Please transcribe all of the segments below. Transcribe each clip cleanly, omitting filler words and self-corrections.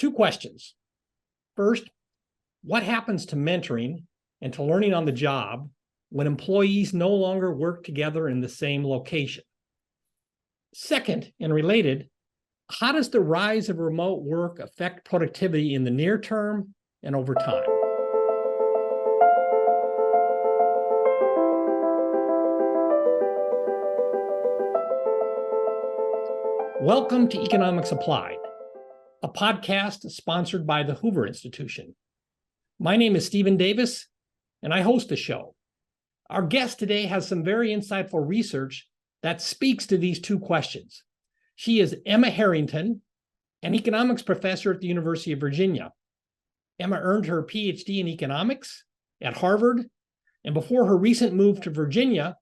two questions. First, what happens to mentoring and to learning on the job when employees no longer work together in the same location? Second, and related, how does the rise of remote work affect productivity in the near term and over time? Welcome to Economics Applied, a podcast sponsored by the Hoover Institution. My name is Stephen Davis, and I host the show. Our guest today has some very insightful research that speaks to these two questions. She is Emma Harrington, an economics professor at the University of Virginia. Emma earned her PhD in economics at Harvard, and before her recent move to Virginia,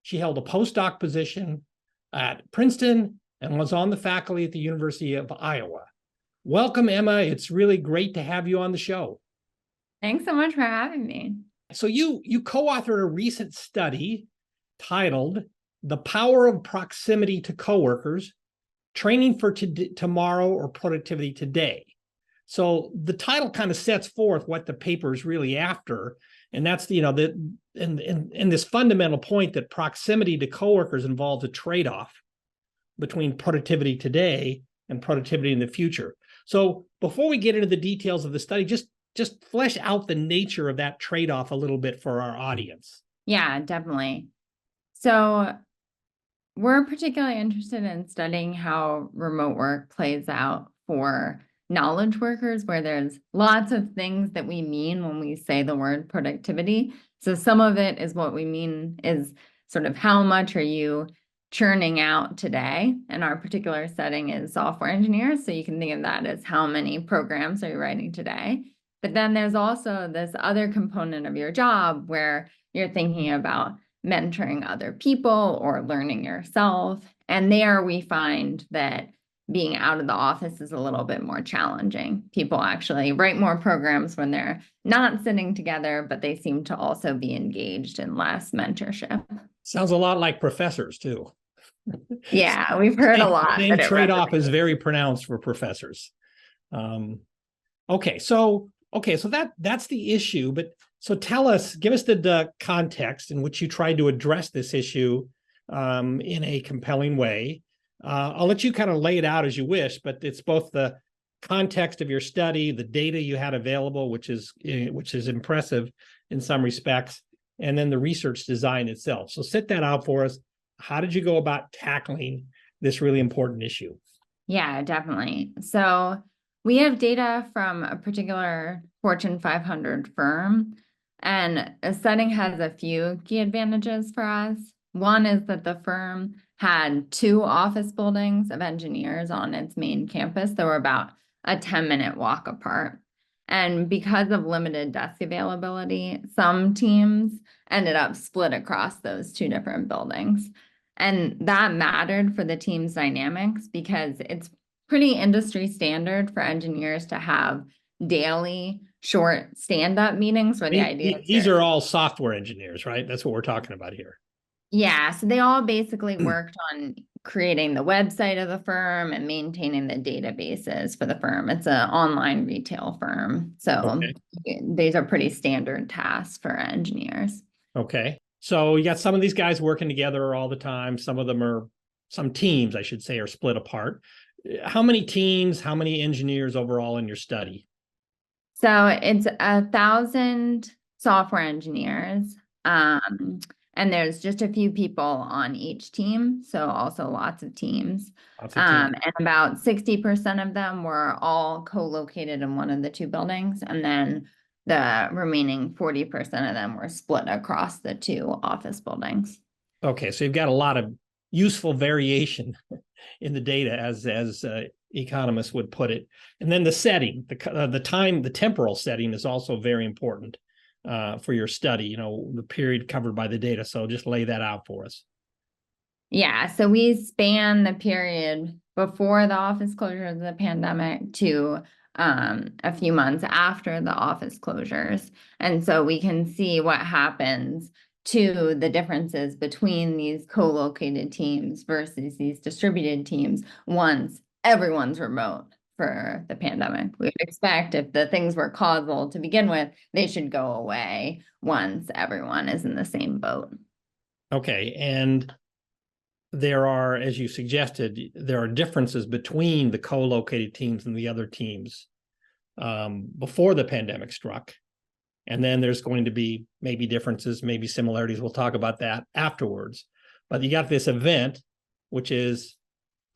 she held a postdoc position at Princeton and was on the faculty at the University of Iowa. Welcome, Emma. It's really great to have you on the show. Thanks so much for having me. So you co-authored a recent study titled "The Power of Proximity to Coworkers, Training for Tomorrow or Productivity Today." So the title kind of sets forth what the paper is really after, and that's in this fundamental point that proximity to coworkers involves a trade-off between productivity today and productivity in the future. So before we get into the details of the study, just flesh out the nature of that trade-off a little bit for our audience. Yeah, definitely. So we're particularly interested in studying how remote work plays out for knowledge workers, where there's lots of things that we mean when we say the word productivity. So some of it is what we mean is sort of how much are you churning out today, and our particular setting is software engineers, so you can think of that as how many programs are you writing today. But then there's also this other component of your job where you're thinking about mentoring other people or learning yourself, and there we find that being out of the office is a little bit more challenging. People actually write more programs when they're not sitting together, but they seem to also be engaged in less mentorship. Sounds a lot like professors too. Yeah, we've heard a lot. The trade-off is very pronounced for professors. Okay, so that's the issue. But so give us the context in which you tried to address this issue in a compelling way. I'll let you kind of lay it out as you wish, but it's both the context of your study, the data you had available, which is impressive in some respects, and then the research design itself. So set that out for us. How did you go about tackling this really important issue? Yeah, definitely. So we have data from a particular Fortune 500 firm, and a setting has a few key advantages for us. One is that the firm had 2 office buildings of engineers on its main campus. They were about a 10-minute walk apart. And because of limited desk availability, some teams ended up split across those 2 different buildings. And that mattered for the team's dynamics because it's pretty industry standard for engineers to have daily short stand-up meetings where the idea is these are all software engineers, right? That's what we're talking about here. Yeah, so they all basically worked on creating the website of the firm and maintaining the databases for the firm. It's an online retail firm. So these are pretty standard tasks for engineers. Okay. So you got some of these guys working together all the time. Some teams, I should say, are split apart. How many teams, how many engineers overall in your study? So it's 1,000 software engineers. And there's just a few people on each team, so also lots of teams. And about 60% of them were all co-located in one of the 2 buildings, and then the remaining 40% of them were split across the 2 office buildings. Okay, so you've got a lot of useful variation in the data, as economists would put it. And then the setting, the temporal setting is also very important for your study, the period covered by the data. So just lay that out for us. Yeah, so we span the period before the office closure of the pandemic to a few months after the office closures. And so we can see what happens to the differences between these co-located teams versus these distributed teams once everyone's remote for the pandemic. We would expect if the things were causal to begin with, they should go away once everyone is in the same boat. Okay. And there are, as you suggested, there are differences between the co-located teams and the other teams before the pandemic struck. And then there's going to be maybe differences, maybe similarities. We'll talk about that afterwards. But you got this event, which is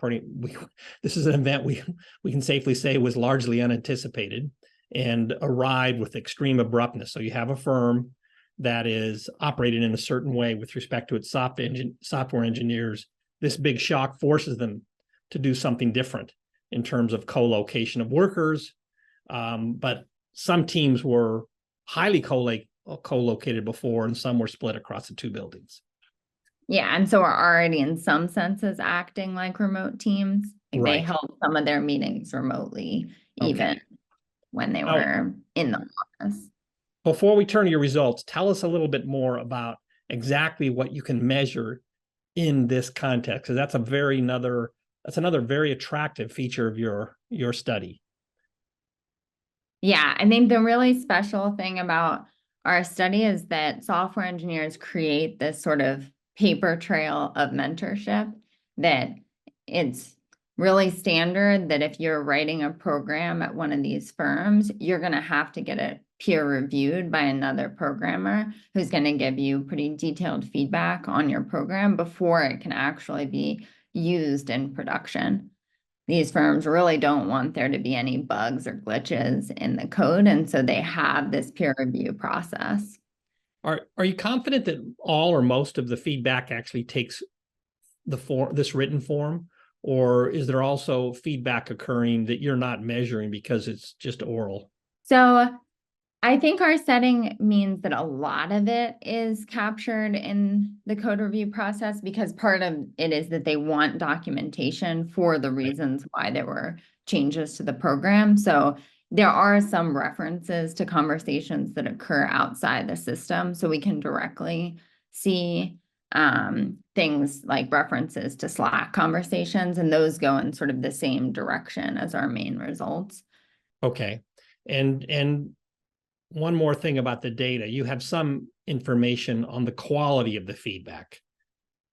this is an event we can safely say was largely unanticipated and arrived with extreme abruptness. So you have a firm that is operating in a certain way with respect to its software engineers. This big shock forces them to do something different in terms of co-location of workers. But some teams were highly co-located before, and some were split across the two buildings. Yeah, and so are already in some senses acting like remote teams. Like Right. They held some of their meetings remotely, even when they were in the office. Before we turn to your results, tell us a little bit more about exactly what you can measure in this context, because that's another very attractive feature of your study. Yeah, I think the really special thing about our study is that software engineers create this sort of paper trail of mentorship, that it's really standard that if you're writing a program at one of these firms, you're going to have to get it peer reviewed by another programmer who's going to give you pretty detailed feedback on your program before it can actually be used in production. These firms really don't want there to be any bugs or glitches in the code, and so they have this peer review process. Are you confident that all or most of the feedback actually takes this written form, or is there also feedback occurring that you're not measuring because it's just oral? So I think our setting means that a lot of it is captured in the code review process, because part of it is that they want documentation for the reasons why there were changes to the program. So there are some references to conversations that occur outside the system, so we can directly see things like references to Slack conversations, and those go in sort of the same direction as our main results. Okay. And one more thing about the data, you have some information on the quality of the feedback,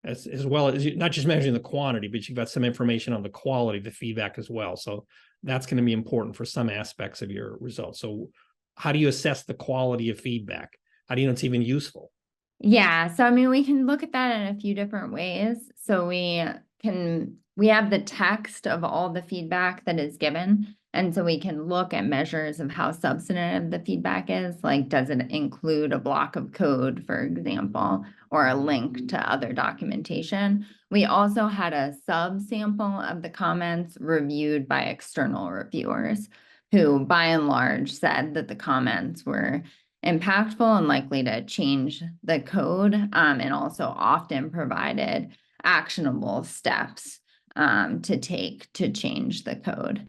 as well as not just measuring the quantity, but you've got some information on the quality of the feedback as well. So that's going to be important for some aspects of your results. So how do you assess the quality of feedback? How do you know it's even useful? Yeah, so I mean, we can look at that in a few different ways. So we have the text of all the feedback that is given. And so we can look at measures of how substantive the feedback is. Like, does it include a block of code, for example, or a link to other documentation? We also had a subsample of the comments reviewed by external reviewers who, by and large, said that the comments were impactful and likely to change the code, and also often provided actionable steps to take to change the code.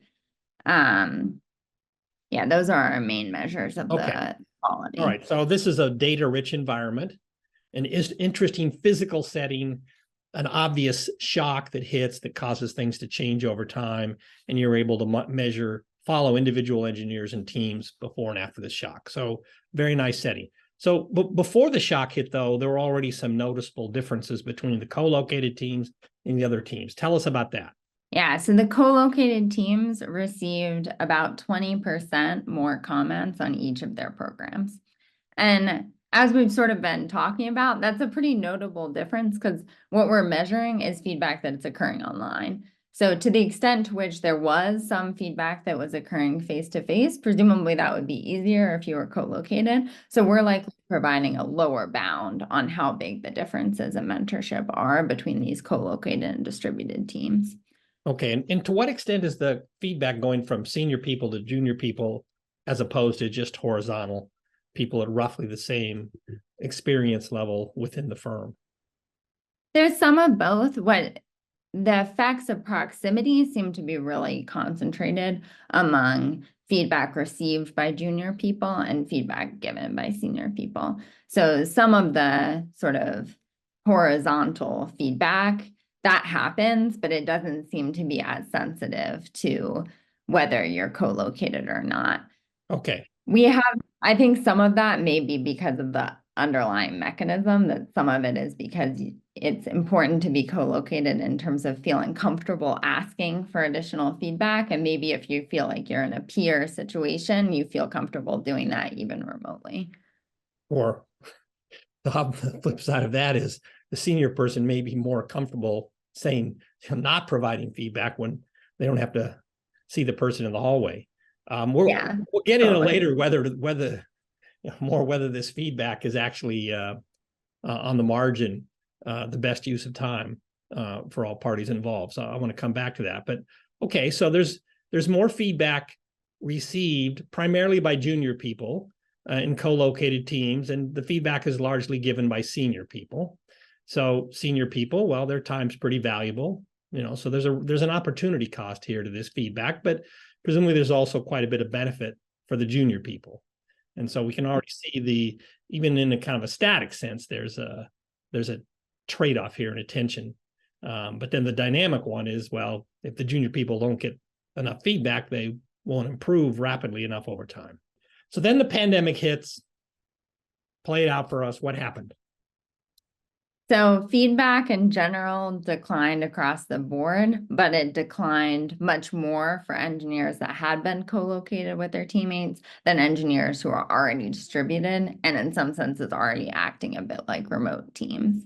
Yeah, those are our main measures of the quality. All right, so this is a data-rich environment, an interesting physical setting, an obvious shock that hits that causes things to change over time, and you're able to follow individual engineers and teams before and after the shock. So very nice setting. So before the shock hit, though, there were already some noticeable differences between the co-located teams and the other teams. Tell us about that. Yeah, so the co-located teams received about 20% more comments on each of their programs. And as we've sort of been talking about, that's a pretty notable difference, because what we're measuring is feedback that's occurring online. So to the extent to which there was some feedback that was occurring face-to-face, presumably that would be easier if you were co-located. So we're likely providing a lower bound on how big the differences in mentorship are between these co-located and distributed teams. Okay, and to what extent is the feedback going from senior people to junior people as opposed to just horizontal people at roughly the same experience level within the firm? There's some of both. The effects of proximity seem to be really concentrated among feedback received by junior people and feedback given by senior people. So some of the sort of horizontal feedback that happens, but it doesn't seem to be as sensitive to whether you're co-located or not. Okay. I think some of that may be because of the underlying mechanism, that some of it is because it's important to be co-located in terms of feeling comfortable asking for additional feedback. And maybe if you feel like you're in a peer situation, you feel comfortable doing that even remotely. Or the flip side of that is the senior person may be more comfortable saying, not providing feedback when they don't have to see the person in the hallway. We'll get into later whether this feedback is actually on the margin the best use of time for all parties involved. So I want to come back to that. But okay, so there's more feedback received primarily by junior people in co-located teams, and the feedback is largely given by senior people. So senior people, well, their time's pretty valuable, so there's an opportunity cost here to this feedback, but presumably there's also quite a bit of benefit for the junior people. And so we can already see even in a kind of a static sense, there's a trade-off here and a tension. But then the dynamic one is, well, if the junior people don't get enough feedback, they won't improve rapidly enough over time. So then the pandemic hits, played out for us. What happened? So feedback in general declined across the board, but it declined much more for engineers that had been co-located with their teammates than engineers who are already distributed, and in some senses already acting a bit like remote teams.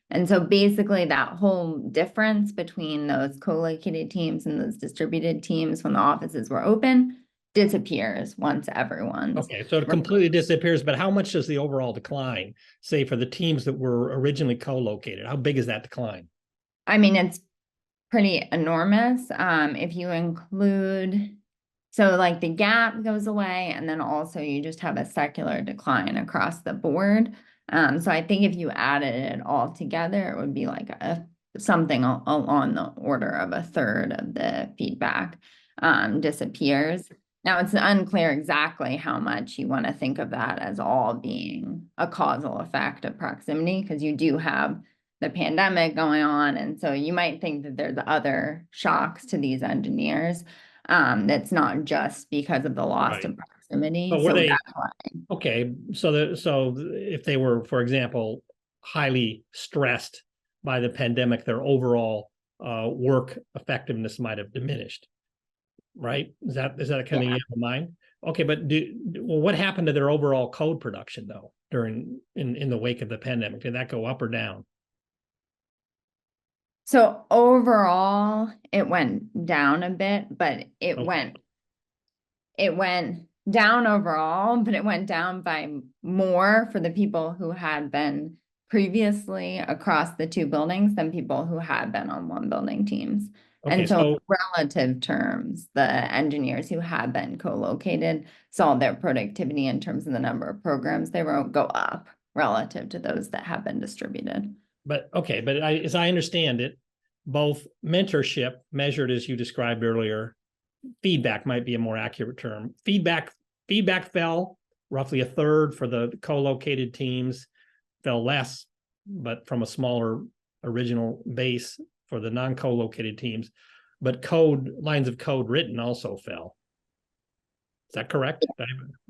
And so basically that whole difference between those co-located teams and those distributed teams when the offices were open disappears once everyone's. Okay, so it completely disappears, but how much does the overall decline, say, for the teams that were originally co-located? How big is that decline? I mean, it's pretty enormous. If you include, so like the gap goes away, and then also you just have a secular decline across the board. So I think if you added it all together, it would be like something on the order of a third of the feedback disappears. Now, it's unclear exactly how much you want to think of that as all being a causal effect of proximity, because you do have the pandemic going on. And so you might think that there's other shocks to these engineers. That's not just because of the loss of proximity. But were they okay? So if they were, for example, highly stressed by the pandemic, their overall work effectiveness might have diminished. Right? Is that kind of you have in mind? Okay, but what happened to their overall code production though in the wake of the pandemic? Did that go up or down? So overall, it went down a bit, but it went down overall, but it went down by more for the people who had been previously across the two buildings than people who had been on one building teams. Okay, and so relative terms, the engineers who had been co-located saw their productivity in terms of the number of programs they wrote go up relative to those that have been distributed. But as I understand it, both mentorship, measured as you described earlier, feedback might be a more accurate term. Feedback fell roughly a third for the co-located teams, fell less, but from a smaller original base for the non-co-located teams, but lines of code written also fell. Is that correct?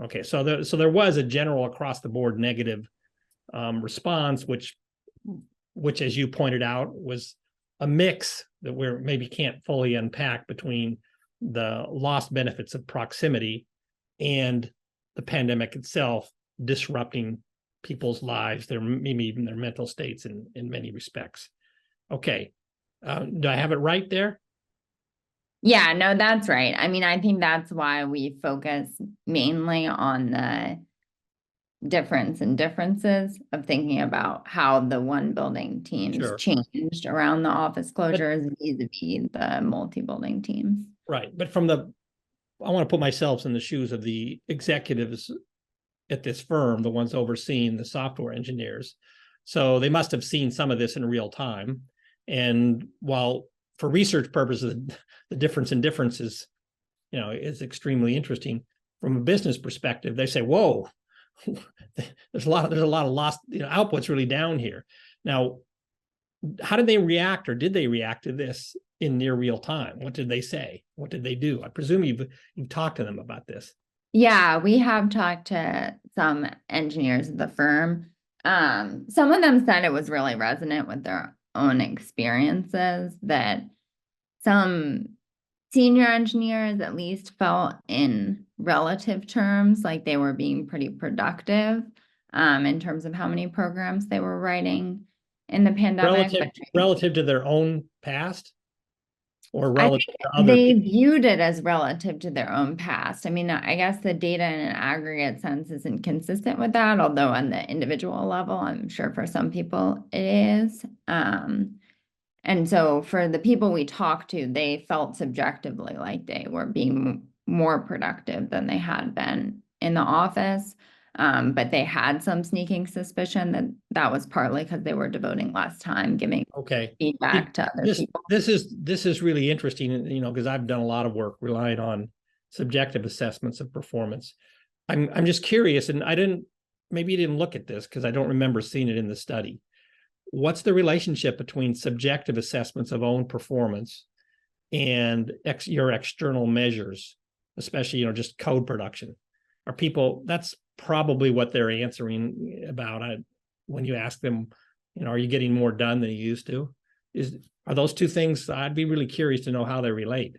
Okay, so there was a general across the board negative response, which as you pointed out was a mix that we maybe can't fully unpack between the lost benefits of proximity and the pandemic itself disrupting people's lives, maybe even their mental states in many respects. Okay. Do I have it right there? Yeah, no, that's right. I mean, I think that's why we focus mainly on the differences of thinking about how the one building teams changed around the office closures vis-a-vis the multi-building teams. Right. But I want to put myself in the shoes of the executives at this firm, the ones overseeing the software engineers. So they must have seen some of this in real time. And while for research purposes, the differences, is extremely interesting. From a business perspective, they say, whoa, there's a lot of lost, output's really down here. Now, how did they react, or did they react to this in near real time? What did they say? What did they do? I presume you've talked to them about this. Yeah, we have talked to some engineers at the firm. Some of them said it was really resonant with their own experiences, that some senior engineers at least felt in relative terms like they were being pretty productive in terms of how many programs they were writing in the pandemic. Relative to their own past, or I relative think to other they people? viewed it as relative to their own past. I mean, I guess the data in an aggregate sense isn't consistent with that, although on the individual level, I'm sure for some people it is. And so for the people we talked to, they felt subjectively like they were being more productive than they had been in the office. But they had some sneaking suspicion that that was partly because they were devoting less time giving feedback to other people. This is really interesting, because I've done a lot of work relying on subjective assessments of performance. I'm just curious, and maybe you didn't look at this because I don't remember seeing it in the study. What's the relationship between subjective assessments of own performance and your external measures, especially, just code production? Are people, that's probably what they're answering about when you ask them, are you getting more done than you used to? Are those two things? I'd be really curious to know how they relate.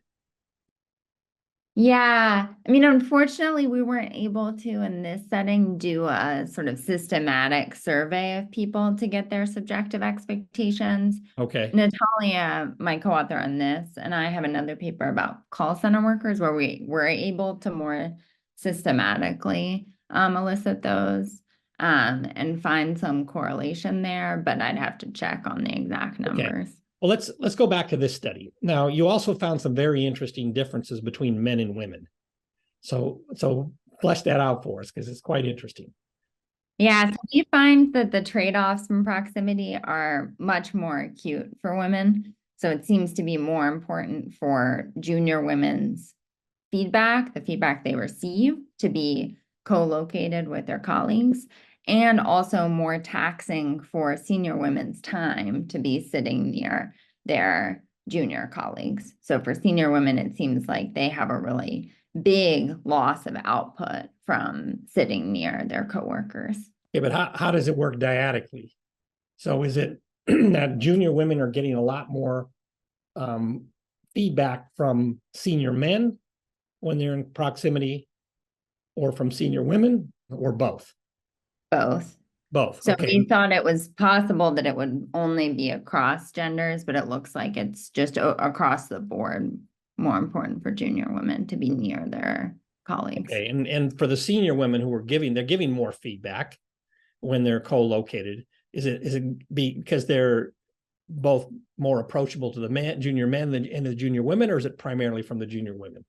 Yeah, I mean, unfortunately, we weren't able to, in this setting, do a sort of systematic survey of people to get their subjective expectations. Okay. Natalia, my co-author on this, and I have another paper about call center workers where we were able to more systematically elicit those and find some correlation there, but I'd have to check on the exact numbers. Okay. Well, let's go back to this study. Now, you also found some very interesting differences between men and women. So flesh that out for us, because it's quite interesting. Yeah, so we find that the trade-offs from proximity are much more acute for women. So it seems to be more important for junior women's feedback, the feedback they receive, to be co-located with their colleagues, and also more taxing for senior women's time to be sitting near their junior colleagues. So for senior women, it seems like they have a really big loss of output from sitting near their coworkers. Yeah, but how does it work dyadically? So is it that junior women are getting a lot more feedback from senior men when they're in proximity, or from senior women, or both? Both. So Okay. we thought it was possible that it would only be across genders, but it looks like it's just across the board more important for junior women to be near their colleagues. Okay, and for the senior women who are they're giving more feedback when they're co-located. Is it because they're both more approachable to the junior men and the junior women, or is it primarily from the junior women?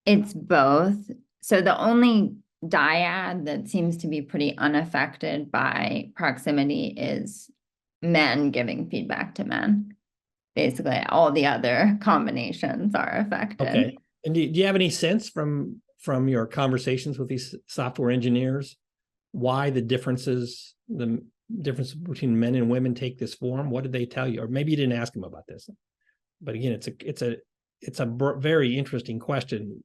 It's both. So the only dyad that seems to be pretty unaffected by proximity is men giving feedback to men. Basically, all the other combinations are affected. Okay. And do you have any sense from your conversations with these software engineers why the difference between men and women take this form? What did they tell you? Or maybe you didn't ask them about this. But again, it's a very interesting question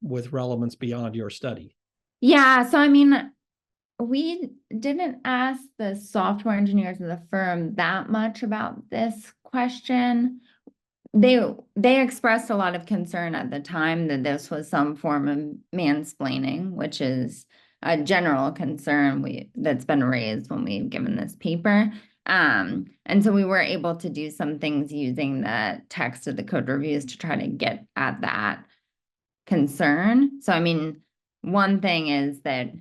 with relevance beyond your study. Yeah, so I mean, we didn't ask the software engineers of the firm that much about this question. They expressed a lot of concern at the time that this was some form of mansplaining, which is a general concern that's been raised when we've given this paper. And so we were able to do some things using the text of the code reviews to try to get at that concern. So, I mean, one thing is that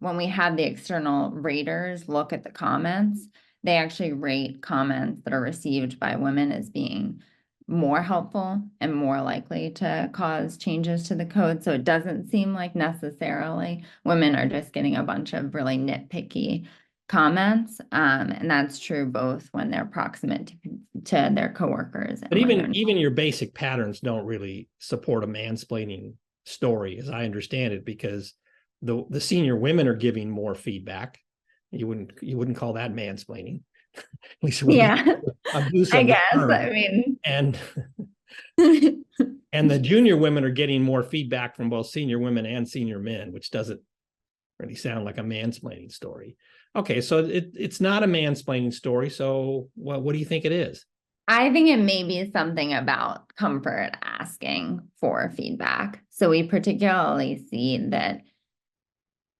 when we had the external raters look at the comments, they actually rate comments that are received by women as being more helpful and more likely to cause changes to the code. So it doesn't seem like necessarily women are just getting a bunch of really nitpicky comments. And that's true both when they're proximate to their coworkers. But even your basic patterns don't really support a mansplaining story, as I understand it, because the senior women are giving more feedback. You wouldn't call that mansplaining. At least it would Yeah, be abuse I of the guess. firm. I mean, And and the junior women are getting more feedback from both senior women and senior men, which doesn't really sound like a mansplaining story. Okay, so it's not a mansplaining story. So what do you think it is? I think it may be something about comfort asking for feedback. So we particularly see that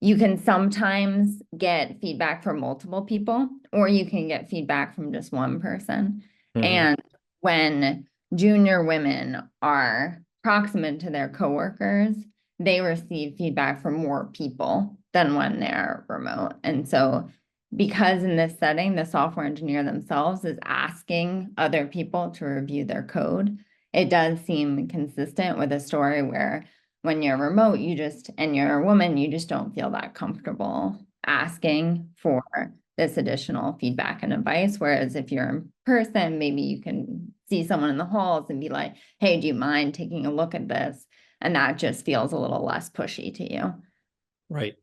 you can sometimes get feedback from multiple people, or you can get feedback from just one person. Mhm. And when junior women are proximate to their coworkers, they receive feedback from more people than when they're remote. And so because in this setting, the software engineer themselves is asking other people to review their code, it does seem consistent with a story where when you're remote, and you're a woman, you just don't feel that comfortable asking for this additional feedback and advice. Whereas if you're in person, maybe you can see someone in the halls and be like, hey, do you mind taking a look at this? And that just feels a little less pushy to you. Right.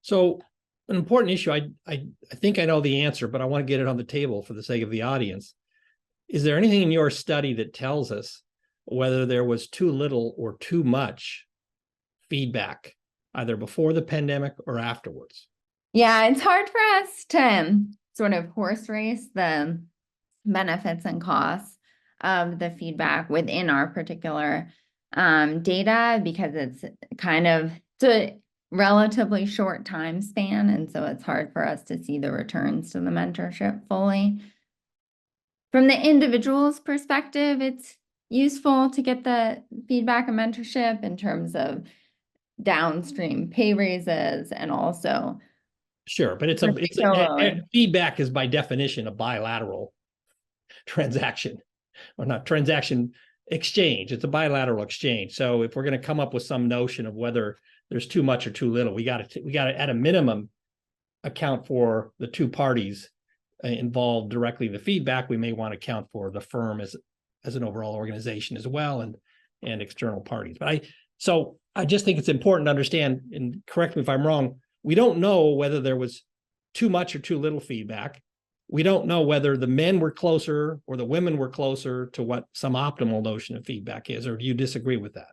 So an important issue, I think I know the answer, but I want to get it on the table for the sake of the audience. Is there anything in your study that tells us whether there was too little or too much feedback, either before the pandemic or afterwards? Yeah, it's hard for us to sort of horse race the benefits and costs of the feedback within our particular data, because it's a relatively short time span. And so it's hard for us to see the returns to the mentorship fully. From the individual's perspective, it's useful to get the feedback and mentorship in terms of downstream pay raises, and also Sure, but feedback is by definition a bilateral transaction, or not transaction, exchange. It's a bilateral exchange. So if we're going to come up with some notion of whether there's too much or too little, we got to at a minimum account for the two parties involved directly in the feedback. We may want to account for the firm as an overall organization as well, and external parties. But I just think it's important to understand, and correct me if I'm wrong, we don't know whether there was too much or too little feedback. We don't know whether the men were closer or the women were closer to what some optimal notion of feedback is, or do you disagree with that?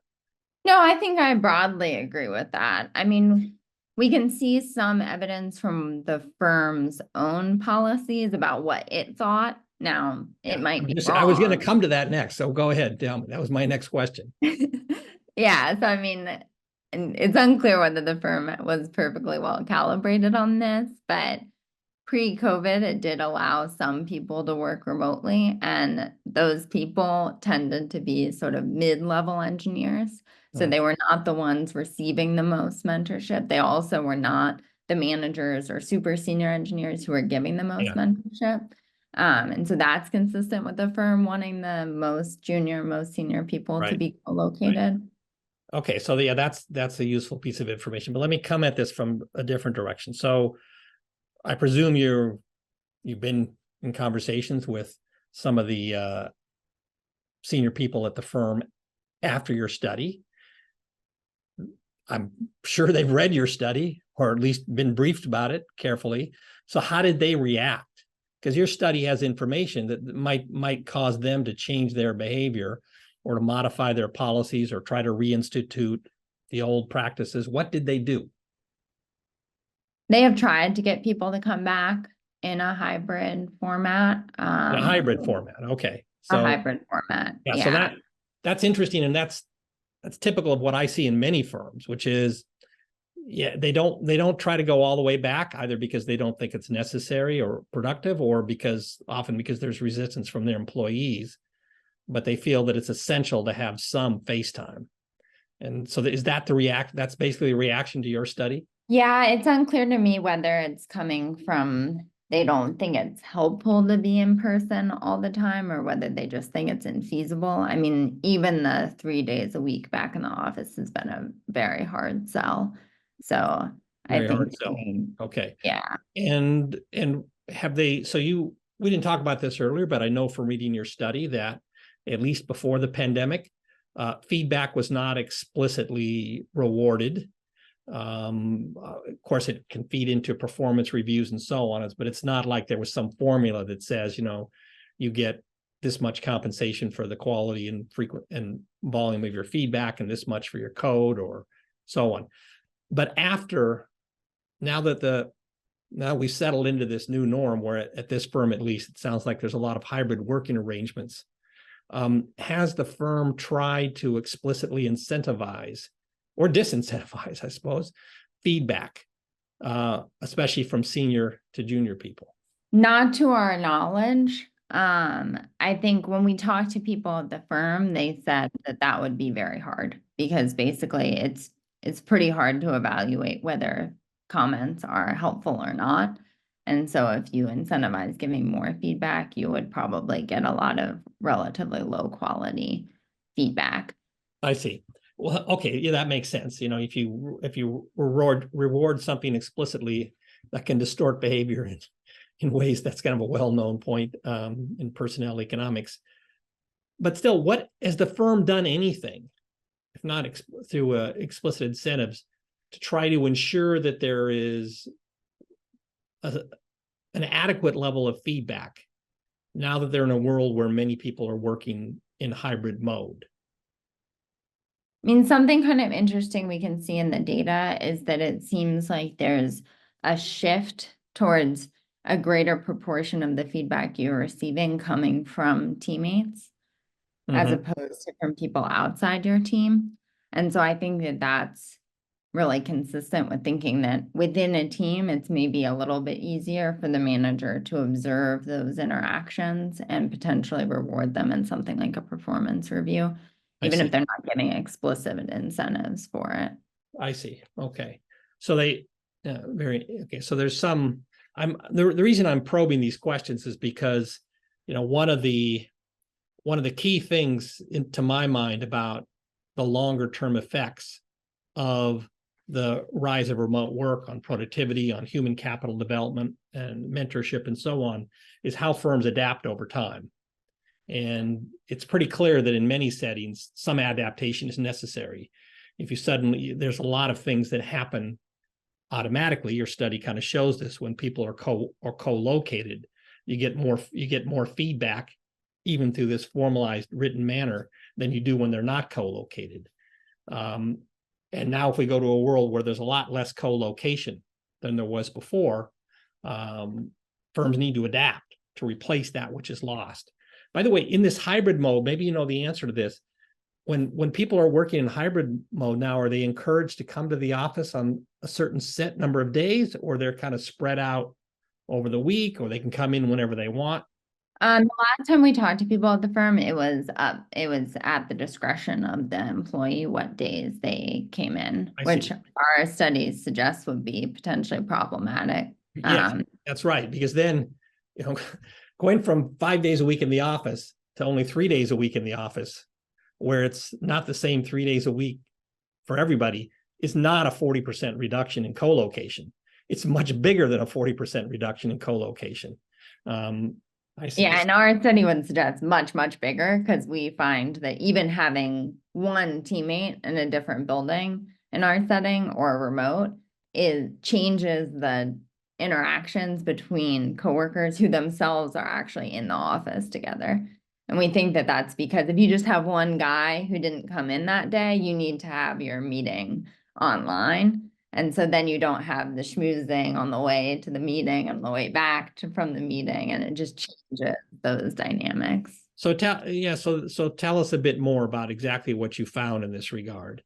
No, I think I broadly agree with that. I mean, we can see some evidence from the firm's own policies about what it thought. Now, it might be wrong. I was going to come to that next, so go ahead. Tell me. That was my next question. Yeah, so I mean, and it's unclear whether the firm was perfectly well calibrated on this, but pre-COVID, it did allow some people to work remotely, and those people tended to be sort of mid-level engineers. So they were not the ones receiving the most mentorship. They also were not the managers or super senior engineers who were giving the most mentorship. And so that's consistent with the firm wanting the most junior, most senior people to be co-located. Right. Okay, so yeah, that's a useful piece of information. But let me come at this from a different direction. So I presume you've been in conversations with some of the senior people at the firm after your study. I'm sure they've read your study, or at least been briefed about it carefully. So how did they react? Because your study has information that might cause them to change their behavior, or to modify their policies, or try to reinstitute the old practices. What did they do? They have tried to get people to come back in a hybrid format. In a hybrid format, okay. So a hybrid format. Yeah. So that's interesting, and that's typical of what I see in many firms, which is, they don't try to go all the way back, either because they don't think it's necessary or productive, or often because there's resistance from their employees, but they feel that it's essential to have some face time. And so is that that's basically a reaction to your study? Yeah, it's unclear to me whether it's coming from they don't think it's helpful to be in person all the time, or whether they just think it's infeasible. I mean, even the 3 days a week back in the office has been a very hard sell. So I think, okay. Yeah. And have they, we didn't talk about this earlier, but I know from reading your study that at least before the pandemic, feedback was not explicitly rewarded. Of course, it can feed into performance reviews and so on, but it's not like there was some formula that says, you get this much compensation for the quality and frequent and volume of your feedback and this much for your code or so on. But now we've settled into this new norm where at this firm, at least, it sounds like there's a lot of hybrid working arrangements. Has the firm tried to explicitly incentivize or disincentivize, I suppose, feedback, especially from senior to junior people? Not to our knowledge. I think when we talked to people at the firm, they said that would be very hard because basically it's pretty hard to evaluate whether comments are helpful or not. And so if you incentivize giving more feedback, you would probably get a lot of relatively low quality feedback. I see. Well, okay, yeah, that makes sense. If you reward something explicitly, that can distort behavior in ways that's kind of a well-known point in personnel economics. But still, has the firm done anything, if not through explicit incentives, to try to ensure that there is an adequate level of feedback now that they're in a world where many people are working in hybrid mode? I mean, something kind of interesting we can see in the data is that it seems like there's a shift towards a greater proportion of the feedback you're receiving coming from teammates as opposed to from people outside your team. And so I think that that's really consistent with thinking that within a team, it's maybe a little bit easier for the manager to observe those interactions and potentially reward them in something like a performance review, even if they're not getting explicit incentives for it. I see. Okay. So so there's some, the reason I'm probing these questions is because, one of the key things to my mind about the longer term effects of the rise of remote work on productivity, on human capital development and mentorship and so on, is how firms adapt over time. And it's pretty clear that in many settings, some adaptation is necessary. There's a lot of things that happen automatically. Your study kind of shows this. When people are co-located, you get more feedback, even through this formalized written manner, than you do when they're not co-located. And now if we go to a world where there's a lot less co-location than there was before, firms need to adapt to replace that which is lost. By the way, in this hybrid mode, maybe you know the answer to this. When people are working in hybrid mode now, are they encouraged to come to the office on a certain set number of days, or they're kind of spread out over the week, or they can come in whenever they want? The last time we talked to people at the firm, it was at the discretion of the employee what days they came in, which our studies suggest would be potentially problematic. Yes, that's right. Because then, going from 5 days a week in the office to only 3 days a week in the office, where it's not the same 3 days a week for everybody, is not a 40% reduction in co-location. It's much bigger than a 40% reduction in co-location. Yeah, and our study would suggest much, much bigger, because we find that even having one teammate in a different building in our setting or remote, it changes the interactions between coworkers who themselves are actually in the office together. And we think that that's because if you just have one guy who didn't come in that day, you need to have your meeting online. And so then you don't have the schmoozing on the way to the meeting and the way back from the meeting, and it just changes those dynamics. So tell us a bit more about exactly what you found in this regard.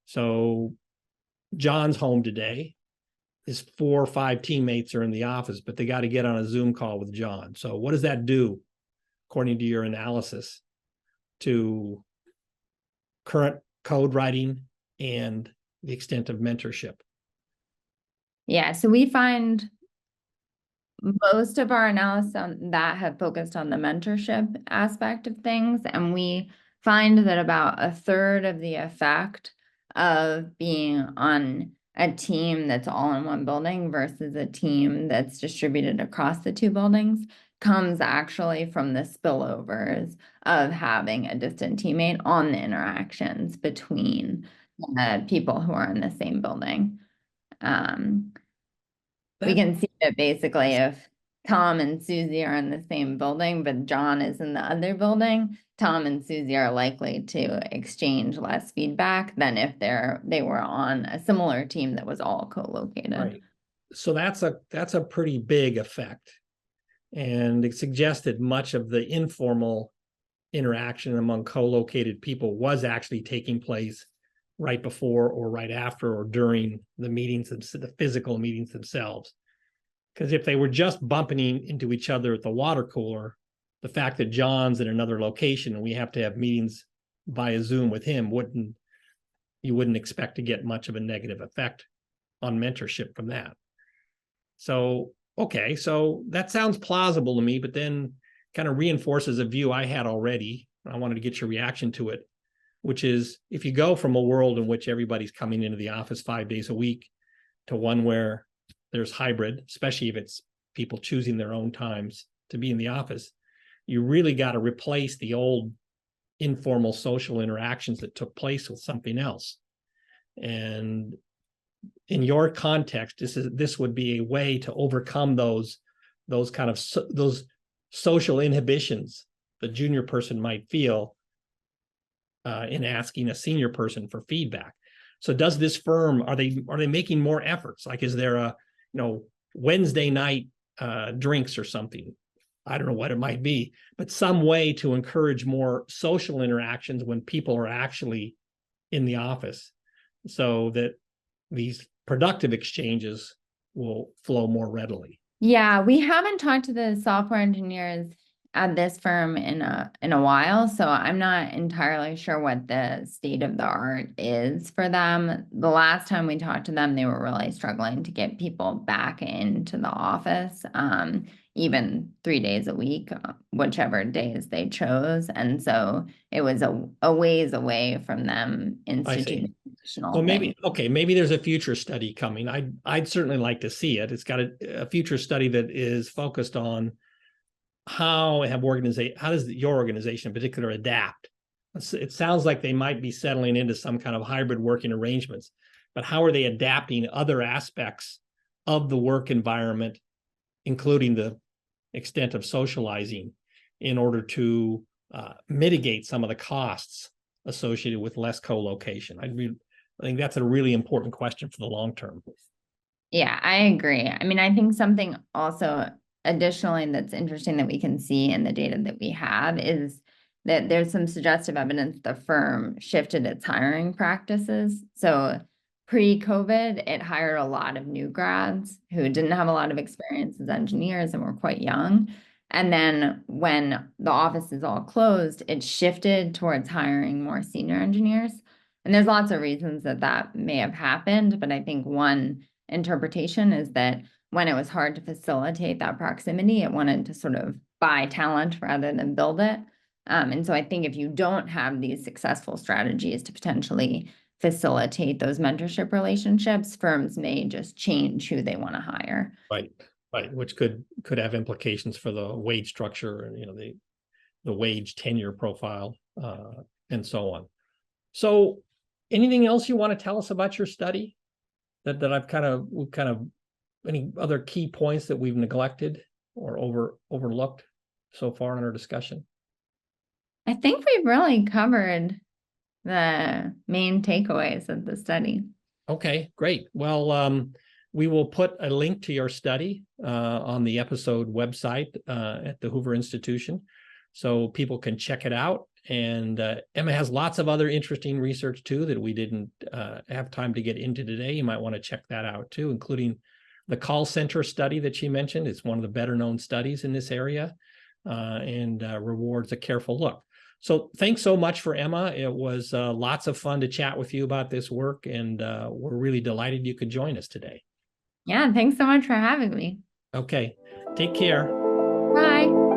So John's home today. His 4 or 5 teammates are in the office, but they got to get on a Zoom call with John. So what does that do, according to your analysis, to current code writing and the extent of mentorship? Yeah, so we find most of our analysis on that have focused on the mentorship aspect of things, and we find that about a third of the effect of being on a team that's all in one building versus a team that's distributed across the 2 buildings comes actually from the spillovers of having a distant teammate on the interactions between people who are in the same building. We That, can see that basically if Tom and Susie are in the same building, but John is in the other building, Tom and Susie are likely to exchange less feedback than if they were on a similar team that was all co-located. right. So that's a pretty big effect. And it suggested much of the informal interaction among co-located people was actually taking place right before or right after or during the meetings, the physical meetings themselves. Because if they were just bumping into each other at the water cooler, the fact that John's in another location and we have to have meetings via Zoom with him, you wouldn't expect to get much of a negative effect on mentorship from that. So, okay, so that sounds plausible to me, but then kind of reinforces a view I had already. I wanted to get your reaction to it, which is if you go from a world in which everybody's coming into the office 5 days a week to one where there's hybrid, especially if it's people choosing their own times to be in the office, you really got to replace the old informal social interactions that took place with something else. And in your context, this would be a way to overcome those social inhibitions the junior person might feel in asking a senior person for feedback. So does this firm, are they making more efforts? Like, is there a Wednesday night drinks or something? I don't know what it might be, but some way to encourage more social interactions when people are actually in the office, so that these productive exchanges will flow more readily. Yeah, we haven't talked to the software engineers at this firm in a while, so I'm not entirely sure what the state of the art is for them. The last time we talked to them, they were really struggling to get people back into the office, even 3 days a week, whichever days they chose. And so it was a ways away from them instituting additional Well, maybe, things. okay, maybe there's a future study coming. I'd certainly like to see it. It's got a future study that is focused on how does your organization in particular adapt? It sounds like they might be settling into some kind of hybrid working arrangements, but how are they adapting other aspects of the work environment, including the extent of socializing, in order to mitigate some of the costs associated with less co-location? I think that's a really important question for the long term. Yeah, I agree. I mean, I think something also additionally that's interesting that we can see in the data that we have is that there's some suggestive evidence the firm shifted its hiring practices. So pre-COVID, it hired a lot of new grads who didn't have a lot of experience as engineers and were quite young. And then when the office is all closed, it shifted towards hiring more senior engineers. And there's lots of reasons that may have happened, but I think one interpretation is that when it was hard to facilitate that proximity, it wanted to sort of buy talent rather than build it. And so I think if you don't have these successful strategies to potentially facilitate those mentorship relationships, firms may just change who they want to hire. Right, which could have implications for the wage structure and the wage tenure profile and so on. So, anything else you want to tell us about your study that we've kind of any other key points that we've neglected or overlooked so far in our discussion? I think we've really covered the main takeaways of the study. Okay, great. Well, we will put a link to your study on the episode website at the Hoover Institution, so people can check it out. And Emma has lots of other interesting research too that we didn't have time to get into today. You might want to check that out too, including the call center study that she mentioned. It's one of the better known studies in this area and rewards a careful look. So thanks so much for Emma. It was lots of fun to chat with you about this work, and we're really delighted you could join us today. Yeah, thanks so much for having me. Okay, take care. Bye.